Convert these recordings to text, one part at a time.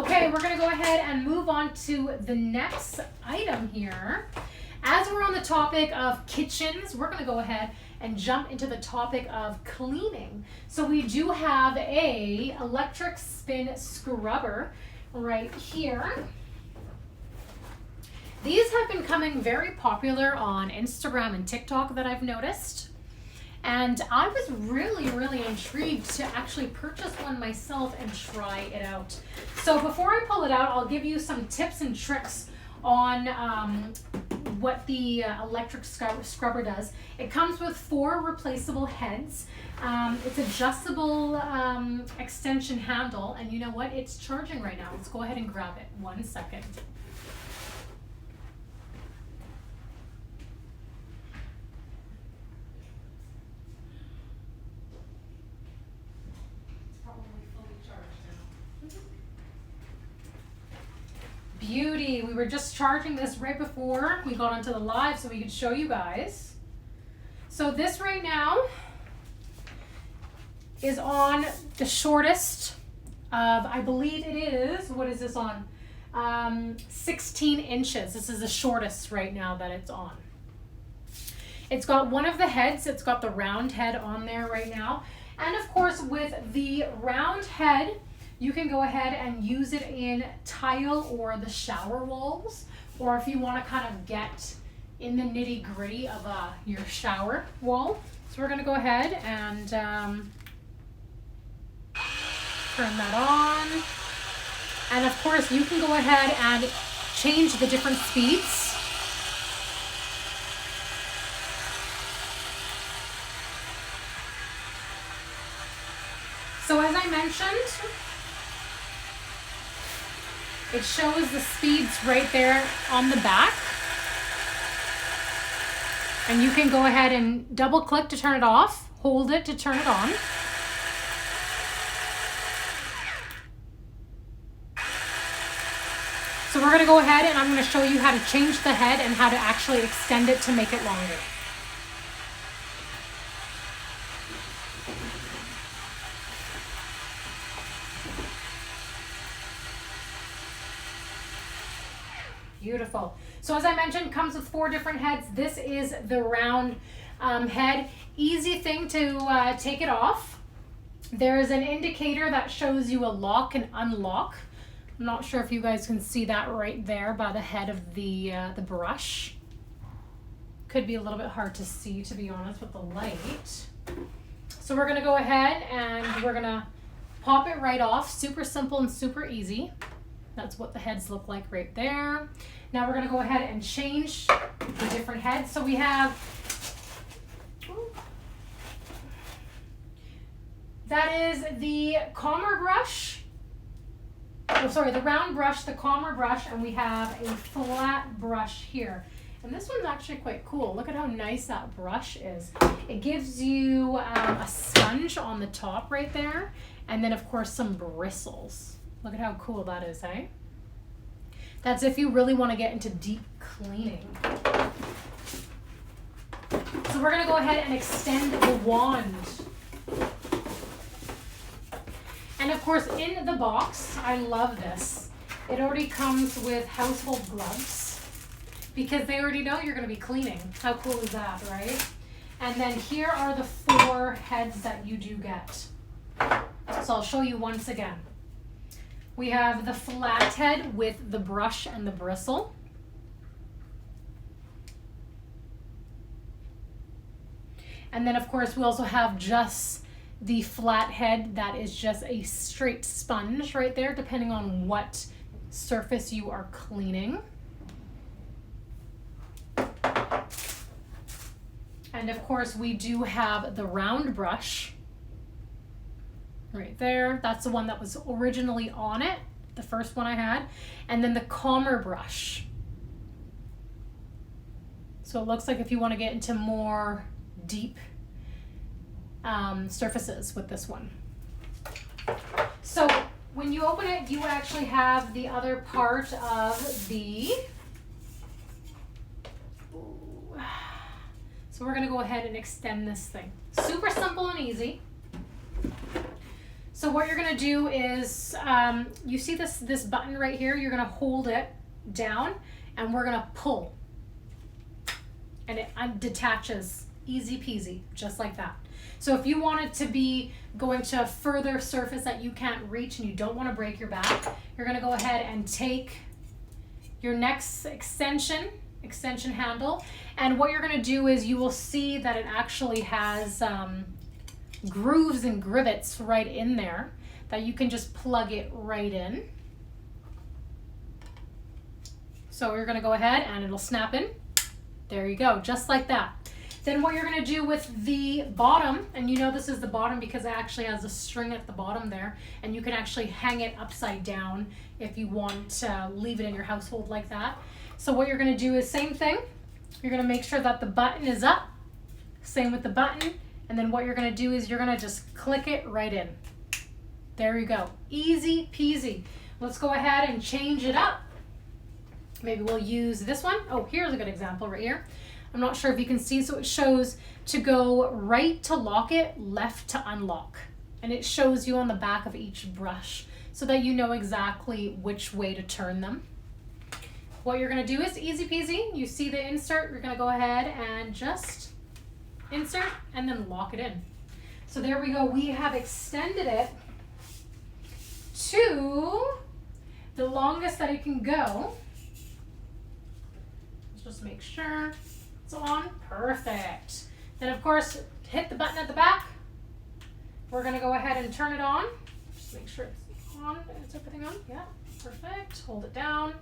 Okay, we're gonna go ahead and move on to the next item here. As we're on the topic of kitchens, we're gonna go ahead and jump into the topic of cleaning. So we do have a electric spin scrubber right here. These have been coming very popular on Instagram and TikTok that I've noticed. And I was really intrigued to actually purchase one myself and try it out. So before I pull it out, I'll give you some tips and tricks on what the electric scrubber does. It comes with 4 replaceable heads. It's adjustable extension handle, and you know what? It's charging right now. Let's go ahead and grab it. 1 second. Beauty. We were just charging this right before we got onto the live so we could show you guys. So this right now is on the shortest of, I believe it is, what is this on? 16 inches. This is the shortest right now that it's on. It's got one of the heads. It's got the round head on there right now. And of course with the round head, you can go ahead and use it in tile or the shower walls, or if you want to kind of get in the nitty gritty of your shower wall. So we're going to go ahead and turn that on. And of course you can go ahead and change the different speeds. So as I mentioned, it shows the speeds right there on the back. And you can go ahead and double click to turn it off, hold it to turn it on. So we're gonna go ahead and I'm gonna show you how to change the head and how to actually extend it to make it longer. Beautiful. So as I mentioned, comes with 4 different heads. This is the round head. Easy thing to take it off. There is an indicator that shows you a lock and unlock. I'm not sure if you guys can see that right there by the head of the brush. Could be a little bit hard to see, to be honest, with the light. So we're gonna go ahead and we're gonna pop it right off. Super simple and super easy. That's what the heads look like right there. Now we're gonna go ahead and change the different heads. So we have, that is the calmer brush. Oh, sorry, the round brush, the calmer brush, and we have a flat brush here. And this one's actually quite cool. Look at how nice that brush is. It gives you a sponge on the top right there, and then of course some bristles. Look at how cool that is, eh? That's if you really want to get into deep cleaning. So we're gonna go ahead and extend the wand. And of course in the box, I love this. It already comes with household gloves because they already know you're gonna be cleaning. How cool is that, right? And then here are the 4 heads that you do get. So I'll show you once again. We have the flat head with the brush and the bristle. And then of course we also have just the flat head that is just a straight sponge right there, depending on what surface you are cleaning. And of course we do have the round brush right there. That's the one that was originally on it, the first one I had. And then the calmer brush. So it looks like if you want to get into more deep surfaces with this one. So when you open it, you actually have the other part of the, so we're going to go ahead and extend this thing. Super simple and easy. So what you're gonna do is, you see this button right here, you're gonna hold it down and we're gonna pull. And it detaches, easy peasy, just like that. So if you want it to be going to a further surface that you can't reach and you don't want to break your back, you're going to go ahead and take your next extension handle, and what you're going to do is you will see that it actually has grooves and rivets right in there that you can just plug it right in. So you're going to go ahead and it'll snap in. There you go, just like that. Then what you're gonna do with the bottom, and you know this is the bottom because it actually has a string at the bottom there, and you can actually hang it upside down if you want to leave it in your household like that. So what you're gonna do is same thing. You're gonna make sure that the button is up, same with the button, and then what you're gonna do is you're gonna just click it right in. There you go, easy peasy. Let's go ahead and change it up. Maybe we'll use this one. Oh, here's a good example right here. I'm not sure if you can see, so it shows to go right to lock it, left to unlock. And it shows you on the back of each brush so that you know exactly which way to turn them. What you're gonna do is easy peasy. You see the insert, you're gonna go ahead and just insert and then lock it in. So there we go, we have extended it to the longest that it can go. Let's just make sure it's on, perfect. Then of course, hit the button at the back. We're gonna go ahead and turn it on. Just make sure it's on, is everything on? Yeah, perfect, hold it down.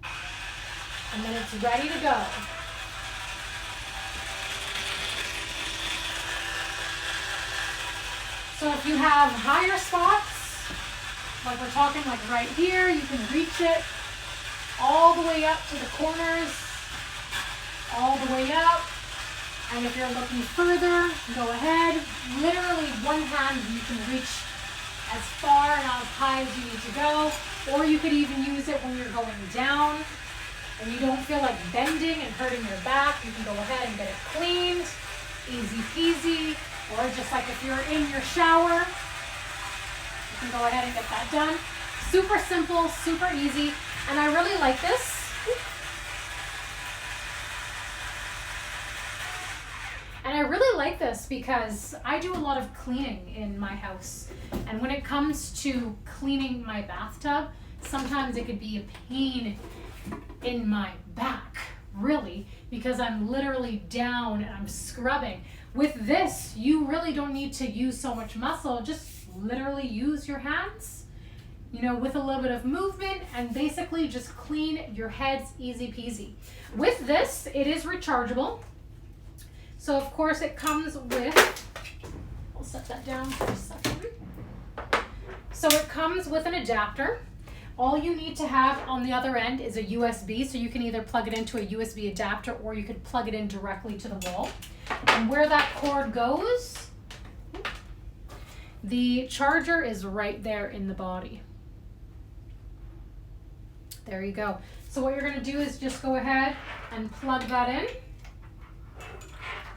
And then it's ready to go. So if you have higher spots, like we're talking like right here, you can reach it all the way up to the corners, all the way up. And if you're looking further, go ahead. Literally one hand you can reach as far and as high as you need to go, or you could even use it when you're going down and you don't feel like bending and hurting your back. You can go ahead and get it cleaned, easy peasy, or just like if you're in your shower, you can go ahead and get that done. Super simple, super easy, and I really like this. And I really like this because I do a lot of cleaning in my house. And when it comes to cleaning my bathtub, sometimes it could be a pain in my back, really, because I'm literally down and I'm scrubbing. With this, you really don't need to use so much muscle. Just literally use your hands, you know, with a little bit of movement, and basically just clean your heads easy peasy. With this, it is rechargeable. So of course it comes with, I'll set that down for a second. So it comes with an adapter. All you need to have on the other end is a USB, so you can either plug it into a USB adapter or you could plug it in directly to the wall. And where that cord goes, the charger is right there in the body. There you go. So what you're going to do is just go ahead and plug that in.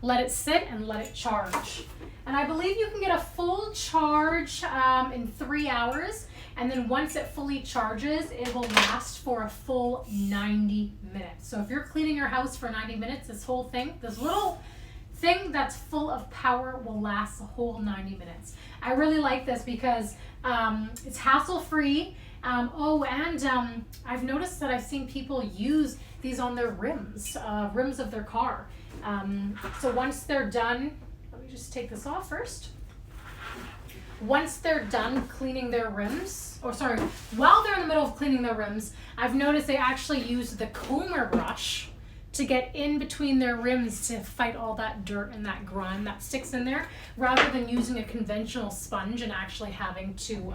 Let it sit and let it charge. And I believe you can get a full charge in 3 hours. And then once it fully charges, it will last for a full 90 minutes. So if you're cleaning your house for 90 minutes, this whole thing, this little thing that's full of power will last the whole 90 minutes. I really like this because it's hassle-free. I've noticed that I've seen people use these on their rims of their car. So once they're done, let me just take this off first. Once they're done cleaning their rims, while they're in the middle of cleaning their rims, I've noticed they actually use the comber brush to get in between their rims to fight all that dirt and that grime that sticks in there, rather than using a conventional sponge and actually having to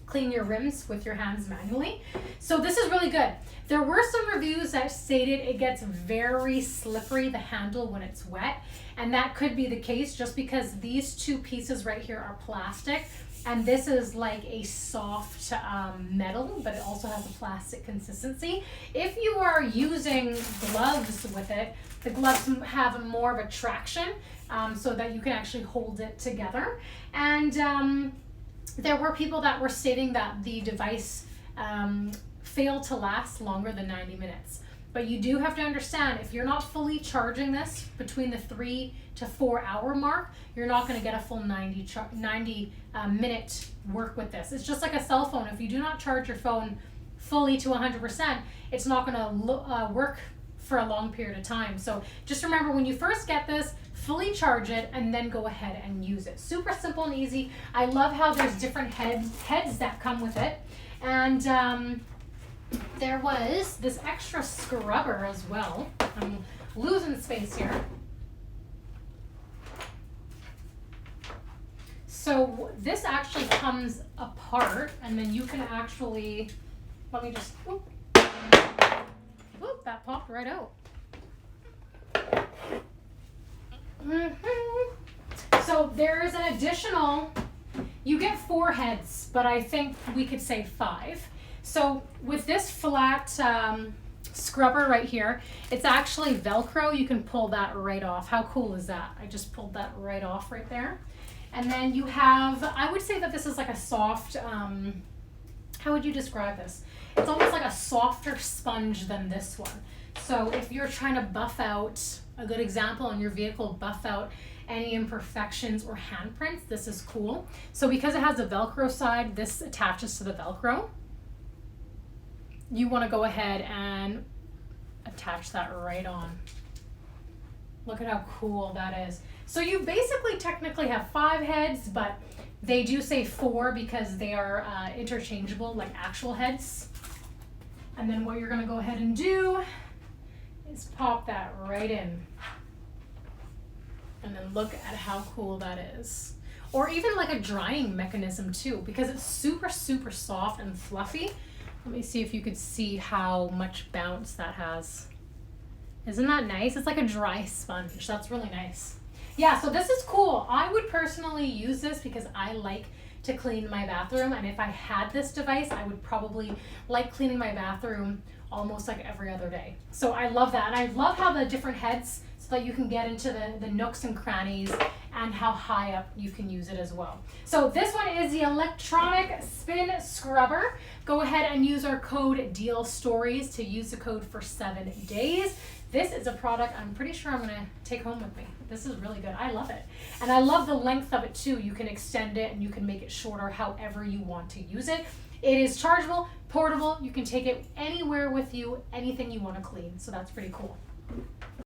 clean your rims with your hands manually. So this is really good. There were some reviews that stated it gets very slippery, the handle, when it's wet, and that could be the case just because these two pieces right here are plastic, and this is like a soft metal, but it also has a plastic consistency. If you are using gloves with it, the gloves have more of a traction so that you can actually hold it together. And there were people that were stating that the device failed to last longer than 90 minutes. But you do have to understand, if you're not fully charging this between the 3 to 4 hour mark, you're not going to get a full 90 minute work with this. It's just like a cell phone. If you do not charge your phone fully to 100%, it's not going to work for a long period of time. So just remember, when you first get this, fully charge it and then go ahead and use it. Super simple and easy. I love how there's different heads that come with it. And there was this extra scrubber as well. I'm losing space here. So this actually comes apart, and then you can actually, let me just, whoop, that popped right out. So there is an additional, you get 4 heads, but I think we could say 5. So with this flat scrubber right here, it's actually Velcro. You can pull that right off. How cool is that? I just pulled that right off right there. And then you have, I would say that this is like a soft, how would you describe this? It's almost like a softer sponge than this one. So if you're trying to buff out, a good example on your vehicle, buff out any imperfections or handprints, this is cool. So because it has a Velcro side, this attaches to the Velcro. You want to go ahead and attach that right on. Look at how cool that is. So you basically technically have 5 heads, but they do say 4 because they are interchangeable, like actual heads. And then what you're going to go ahead and do is pop that right in. And then look at how cool that is. Or even like a drying mechanism too, because it's super, super soft and fluffy. Let me see if you could see how much bounce that has. Isn't that nice? It's like a dry sponge. That's really nice. Yeah, so this is cool. I would personally use this because I like to clean my bathroom. And if I had this device, I would probably like cleaning my bathroom almost like every other day. So I love that. And I love how the different heads, so that you can get into the nooks and crannies, and how high up you can use it as well. So this one is the electronic spin scrubber. Go ahead and use our code Dealstories to use the code for 7 days. This is a product I'm pretty sure I'm gonna take home with me. This is really good. I love it. And I love the length of it too. You can extend it and you can make it shorter however you want to use it. It is chargeable, portable. You can take it anywhere with you, anything you want to clean. So that's pretty cool.